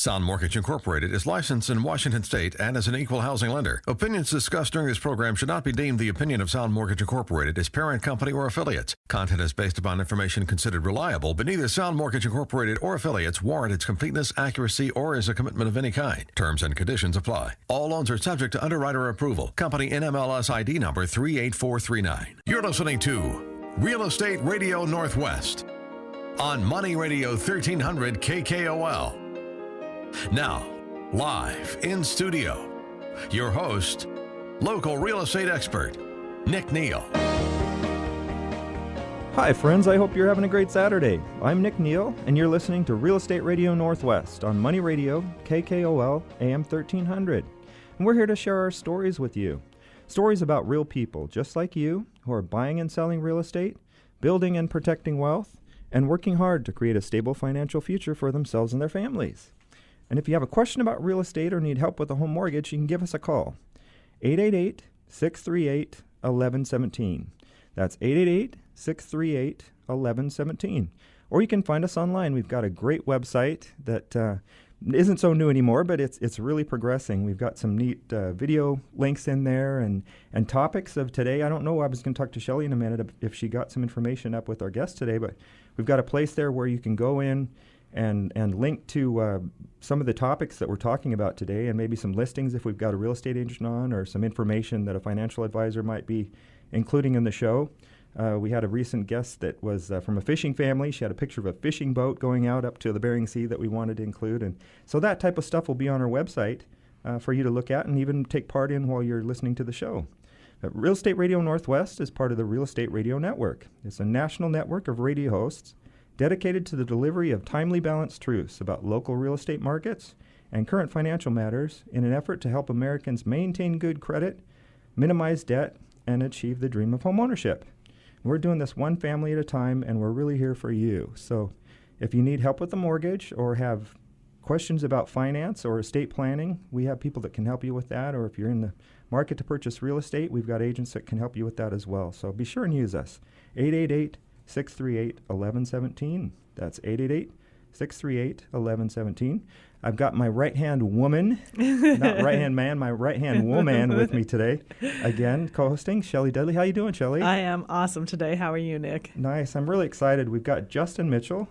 Sound Mortgage Incorporated is licensed in Washington State and is an equal housing lender. Opinions discussed during this program should not be deemed the opinion of Sound Mortgage Incorporated, its parent company, or affiliates. Content is based upon information considered reliable, but neither Sound Mortgage Incorporated or affiliates warrant its completeness, accuracy, or is a commitment of any kind. Terms and conditions apply. All loans are subject to underwriter approval. Company NMLS ID number 38439. You're listening to Real Estate Radio Northwest on Money Radio 1300 KKOL. Now, live in studio, your host, local real estate expert, Nick Neal. Hi friends, I hope you're having a great Saturday. I'm Nick Neal, and you're listening to Real Estate Radio Northwest on Money Radio, KKOL, AM 1300. And we're here to share our stories with you. Stories about real people just like you who are buying and selling real estate, building and protecting wealth, and working hard to create a stable financial future for themselves and their families. And if you have a question about real estate or need help with a home mortgage, you can give us a call. 888-638-1117. That's 888-638-1117. Or you can find us online. We've got a great website that isn't so new anymore, but it's really progressing. We've got some neat video links in there and topics of today. I don't know. I was going to talk to Shelley in a minute if she got some information up with our guest today, but we've got a place there where you can go in and link to some of the topics that we're talking about today, and maybe some listings if we've got a real estate agent on, or some information that a financial advisor might be including in the show. We had a recent guest that was from a fishing family. She had a picture of a fishing boat going out up to the Bering Sea that we wanted to include. And so that type of stuff will be on our website for you to look at and even take part in while you're listening to the show. Real Estate Radio Northwest is part of the Real Estate Radio Network. It's a national network of radio hosts dedicated to the delivery of timely, balanced truths about local real estate markets and current financial matters in an effort to help Americans maintain good credit, minimize debt, and achieve the dream of homeownership. We're doing this one family at a time, and we're really here for you. So if you need help with the mortgage or have questions about finance or estate planning, we have people that can help you with that. Or if you're in the market to purchase real estate, we've got agents that can help you with that as well. So be sure and use us. 888-638-1117. That's 888-638-1117. I've got my right-hand woman, not right-hand man, my right-hand woman with me today. Again, co-hosting, Shelley Dudley. How you doing, Shelley? I am awesome today. How are you, Nick? Nice. I'm really excited. We've got Justin Mitchell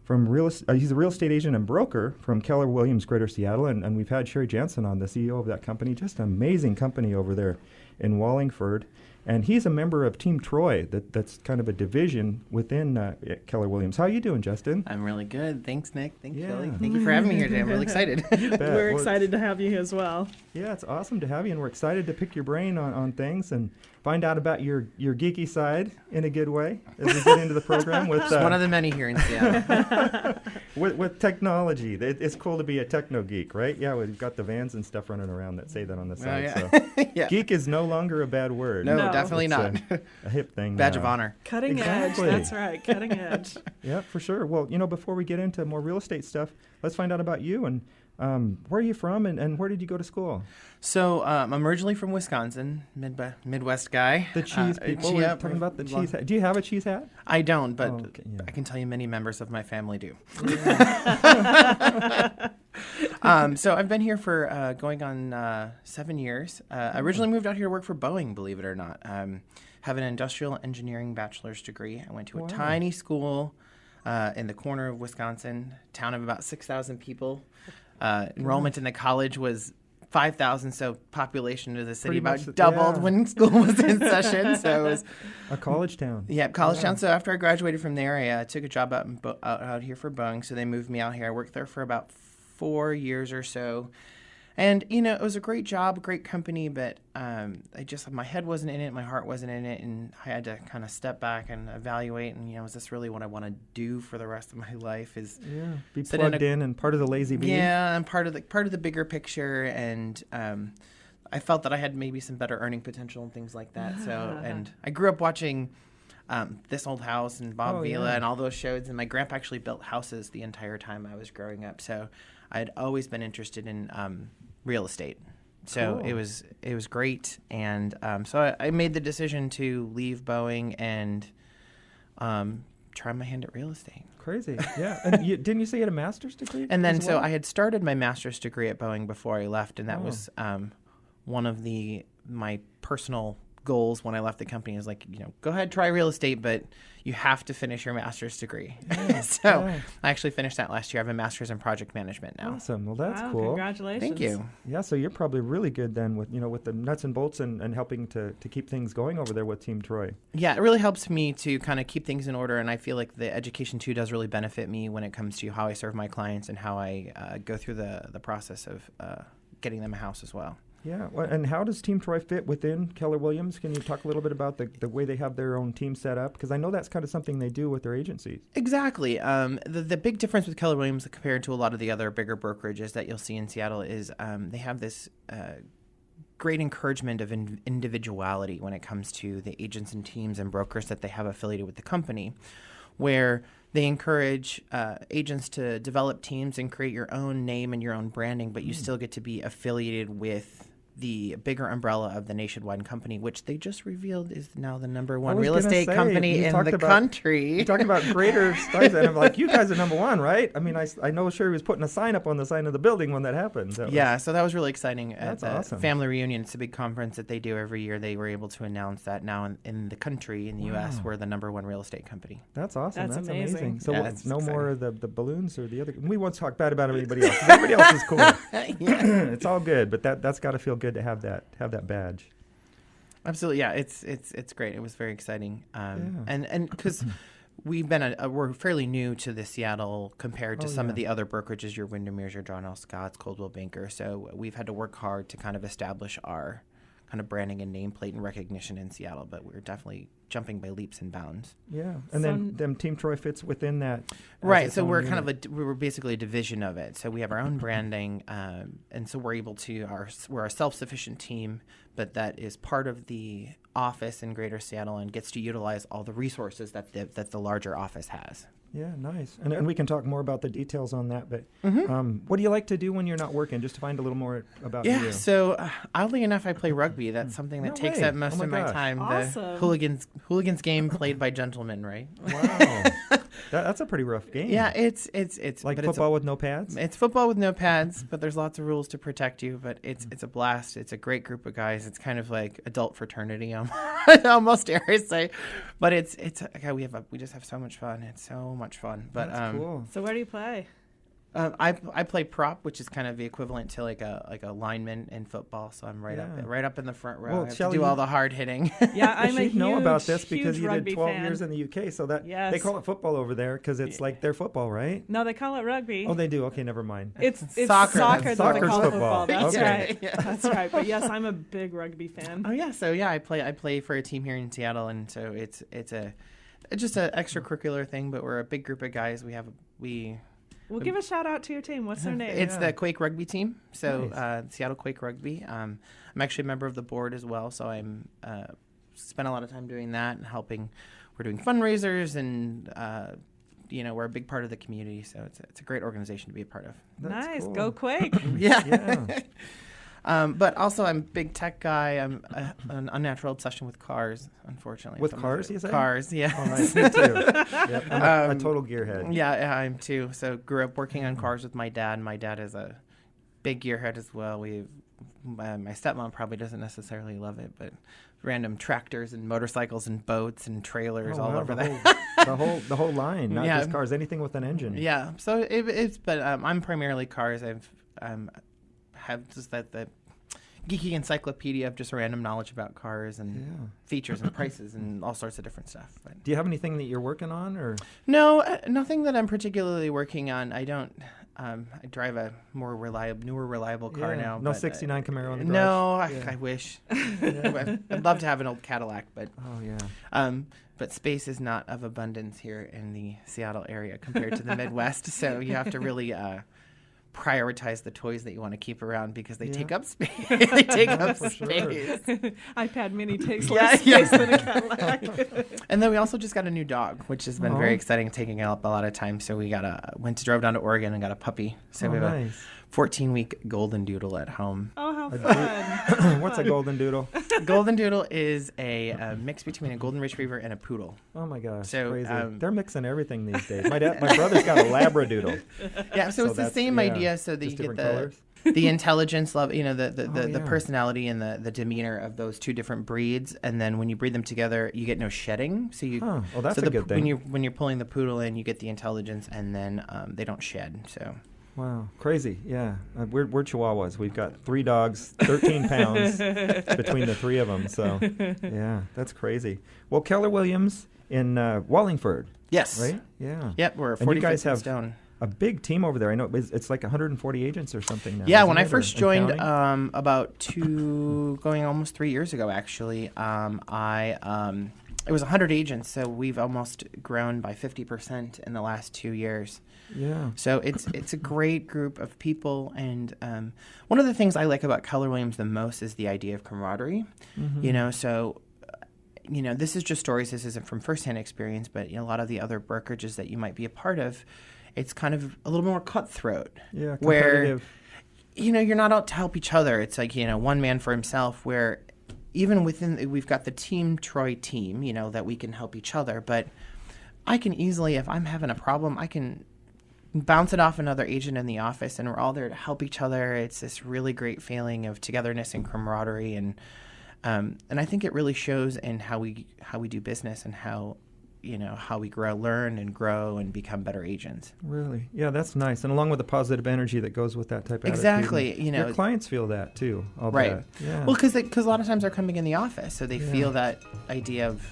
from he's a real estate agent and broker from Keller Williams, Greater Seattle, and we've had Sherry Jansen on, the CEO of that company. Just an amazing company over there in Wallingford. And he's a member of Team Troy, that's kind of a division within Keller Williams. How are you doing, Justin? I'm really good. Thanks, Nick. Thanks, Shelley. Thank you for having me here today. I'm really excited. We're excited to have you as well. Yeah, it's awesome to have you, and we're excited to pick your brain on things and find out about your geeky side in a good way as we get into the program. With one of the many here in Seattle. with technology. It's cool to be a techno geek, right? Yeah, we've got the vans and stuff running around that say that on the side. Yeah. So Yeah. Geek is no longer a bad word. No, definitely it's not. A hip thing. Badge of honor. Cutting Exactly. edge. That's right. Cutting edge. Yeah, for sure. Well, before we get into more real estate stuff, let's find out about you and where are you from and where did you go to school? So I'm originally from Wisconsin, Midwest guy. The cheese people. We're talking about the cheese hat. Do you have a cheese hat? I don't, but okay, yeah. I can tell you many members of my family do. Yeah. So I've been here for going on 7 years. I originally moved out here to work for Boeing, believe it or not. Have an industrial engineering bachelor's degree. I went to a tiny school in the corner of Wisconsin, town of about 6,000 people. Enrollment in the college was 5,000, so population of the city about doubled when school was in session. So it was a college town. Yeah, college town. So after I graduated from there, I took a job out here for Boeing. So they moved me out here. I worked there for about 4 years or so. And, it was a great job, great company, but my head wasn't in it, my heart wasn't in it, and I had to kind of step back and evaluate, and, is this really what I want to do for the rest of my life? Be plugged in and part of the lazy bee. Yeah, and part of the bigger picture, and I felt that I had maybe some better earning potential and things like that. So, and I grew up watching This Old House and Bob Vila and all those shows, and my grandpa actually built houses the entire time I was growing up, so I had always been interested in real estate. So cool. It was great, and so I made the decision to leave Boeing and try my hand at real estate. Crazy. Yeah. And didn't you say you had a master's degree? And then as so well? I had started my master's degree at Boeing before I left, and that Oh. was one of my personal goals when I left the company is like, go ahead, try real estate, but you have to finish your master's degree. So yeah. I actually finished that last year. I have a master's in project management now. Awesome. Well, that's Wow, cool. Congratulations. Thank you. Yeah, so you're probably really good then with with the nuts and bolts and helping to keep things going over there with Team Troy. Yeah, it really helps me to kind of keep things in order, and I feel like the education too does really benefit me when it comes to how I serve my clients and how I go through the process of getting them a house as well. Yeah, well, and how does Team Troy fit within Keller Williams? Can you talk a little bit about the way they have their own team set up? Because I know that's kind of something they do with their agencies. Exactly. The big difference with Keller Williams compared to a lot of the other bigger brokerages that you'll see in Seattle is they have this great encouragement of individuality when it comes to the agents and teams and brokers that they have affiliated with the company, where they encourage agents to develop teams and create your own name and your own branding, but you still get to be affiliated with the bigger umbrella of the nationwide company, which they just revealed is now the number one real estate company in the country. You're talking about greater stars, and I'm like, you guys are number one, right? I mean, I know Sherry was putting a sign up on the sign of the building when that happened. So that was really exciting. That's at the awesome. Family Reunion, it's a big conference that they do every year. They were able to announce that now in the country, in the U.S., we're the number one real estate company. That's awesome. That's That's amazing. amazing. So Yeah, it's no exciting. more of the balloons or the other. We won't talk bad about anybody else. Everybody else is cool. It's all good, but that's got to feel good to have that badge. Absolutely, yeah. It's great. It was very exciting, and because we're fairly new to the Seattle compared to some of the other brokerages, your Windermere's, your John L. Scott's, Coldwell Banker. So we've had to work hard to kind of establish our kind of branding and nameplate and recognition in Seattle, but we're definitely jumping by leaps and bounds. Yeah, and then Team Troy fits within that. Right, so we're kind of we're basically a division of it. So we have our own branding, and so we're able to we're a self-sufficient team, but that is part of the office in Greater Seattle and gets to utilize all the resources that the larger office has. Yeah, nice. And we can talk more about the details on that. But what do you like to do when you're not working, just to find a little more about you? Yeah, so oddly enough, I play rugby. That's something that No takes way. up most Oh my of my gosh. time. Awesome. The hooligans game played by gentlemen, right? Wow. That's a pretty rough game. Yeah, it's Like but football with no pads? It's football with no pads, but there's lots of rules to protect you. But it's a blast. It's a great group of guys. It's kind of like adult fraternity, almost dare I say. But it's okay, we just have so much fun. It's so much fun. But That's cool. So where do you play? I play prop, which is kind of the equivalent to like a lineman in football. So I'm right up in the front row. Well, I have to Shelley, do all the hard hitting. Yeah, I'm a She'd know about huge, this because huge you did rugby 12 fan. years in the UK, so that Yes. they call it football over there because it's like their football, right? No, they call it rugby. Oh, they do. Okay, never mind. It's Soccer. soccer that they Soccer's call it football. football. That's Okay. right. Yeah. That's right. But yes, I'm a big rugby fan. Oh yeah, so yeah, I play for a team here in Seattle, and so it's just an extracurricular thing. But we're a big group of guys. We'll give a shout out to your team. What's their name? It's the Quake Rugby team. So Nice. Seattle Quake Rugby. I'm actually a member of the board as well. So I'm spent a lot of time doing that and helping. We're doing fundraisers and we're a big part of the community. So it's a great organization to be a part of. That's nice. cool. Go Quake. Yeah. Yeah. But also, I'm a big tech guy. I'm an unnatural obsession with cars, unfortunately. With Some of cars, it- you say? Cars, yeah. Oh, nice. Me too. Yep. I'm a total gearhead. Yeah, I'm too. So grew up working on cars with my dad. My dad is a big gearhead as well. My stepmom probably doesn't necessarily love it, but random tractors and motorcycles and boats and trailers Oh, all wow, over the there. the whole line, not Yeah. just cars, anything with an engine. Yeah. So but I'm primarily cars. I've have just the geeky encyclopedia of just random knowledge about cars and features and prices and all sorts of different stuff. But Do you have anything that you're working on, or? no, nothing that I'm particularly working on. I don't. I drive a newer, reliable car Yeah. now. No but, 69 Camaro in the garage? No, Yeah. I wish. I'd love to have an old Cadillac, but Oh, yeah. but space is not of abundance here in the Seattle area compared to the Midwest. So you have to really prioritize the toys that you want to keep around because they take up space. They take up For sure. space. iPad Mini takes Yeah, less yeah. space than a Cadillac. And then we also just got a new dog, which has been very exciting, taking up a lot of time. So we drove down to Oregon and got a puppy. So Oh, we have nice. a 14-week golden doodle at home. Oh, how fun. What's a golden doodle? Golden Doodle is a mix between a golden retriever and a poodle. Oh my gosh, So, crazy. They're mixing everything these days. My brother's got a Labradoodle. Yeah, so it's the same idea. So that you just get different colors? the intelligence level, the yeah. personality and the demeanor of those two different breeds, and then when you breed them together, you get no shedding. So you, well, that's a good thing. When you're pulling the poodle in, you get the intelligence, and then they don't shed. So. Wow, crazy. Yeah, we're Chihuahuas. We've got 3 dogs, 13 pounds between the 3 of them. So, yeah, that's crazy. Well, Keller Williams in Wallingford. Yes. Right? Yeah. Yep, we're And you guys 40 have stone. a big team over there. I know it's like 140 agents or something now. Yeah, isn't when I it, first or joined counting? about going almost 3 years ago, actually, it was 100 agents, so we've almost grown by 50% in the last 2 years. Yeah. So it's a great group of people, and one of the things I like about Keller Williams the most is the idea of camaraderie. Mm-hmm. So this is just stories. This isn't from firsthand experience, but a lot of the other brokerages that you might be a part of, it's kind of a little more cutthroat. Yeah, where competitive. you're not out to help each other. It's like one man for himself. Where even we've got the Team Troy team, that we can help each other. But I can easily, if I'm having a problem, I can bounce it off another agent in the office, and we're all there to help each other. It's this really great feeling of togetherness and camaraderie, and I think it really shows in how we do business and how we learn and grow and become better agents. Really? Yeah, that's nice. And along with the positive energy that goes with that type of exactly, attitude. Your clients feel that too. I'll bet. Yeah. Well, because a lot of times they're coming in the office, so they feel that idea of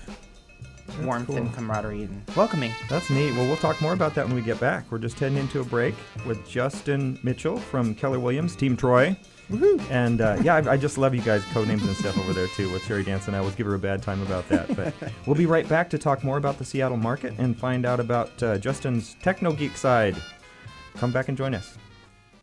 warmth and camaraderie and welcoming. That's neat. Well, we'll talk more about that when we get back. We're just heading into a break with Justin Mitchell from Keller Williams, Team Troy. Woohoo! And I just love you guys' code names and stuff over there too with Cherry Dance, and I always give her a bad time about that. But we'll be right back to talk more about the Seattle market and find out about Justin's Techno Geek side. Come back and join us.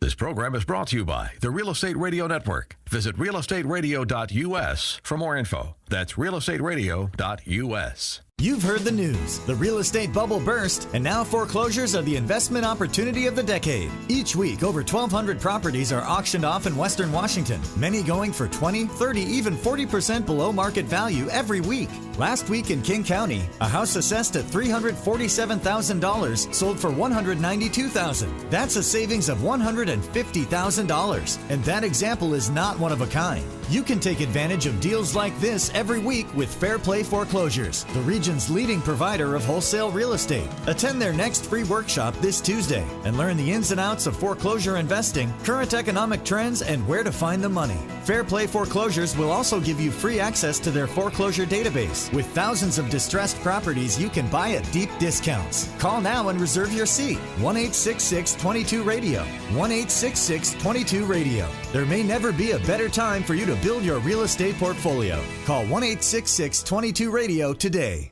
This program is brought to you by the Real Estate Radio Network. Visit realestateradio.us for more info. That's realestateradio.us. You've heard the news. The real estate bubble burst, and now foreclosures are the investment opportunity of the decade. Each week, over 1,200 properties are auctioned off in Western Washington, many going for 20, 30, even 40% below market value every week. Last week in King County, a house assessed at $347,000 sold for $192,000. That's a savings of $150,000. And that example is not one of a kind. You can take advantage of deals like this every week with Fair Play Foreclosures, the region's leading provider of wholesale real estate. Attend their next free workshop this Tuesday and learn the ins and outs of foreclosure investing, current economic trends, and where to find the money. Fair Play Foreclosures will also give you free access to their foreclosure database with thousands of distressed properties you can buy at deep discounts. Call now and reserve your seat. 1-866-22-RADIO. 1-866-22-RADIO. There may never be a better time for you to build your real estate portfolio. Call 1-866-22-RADIO today.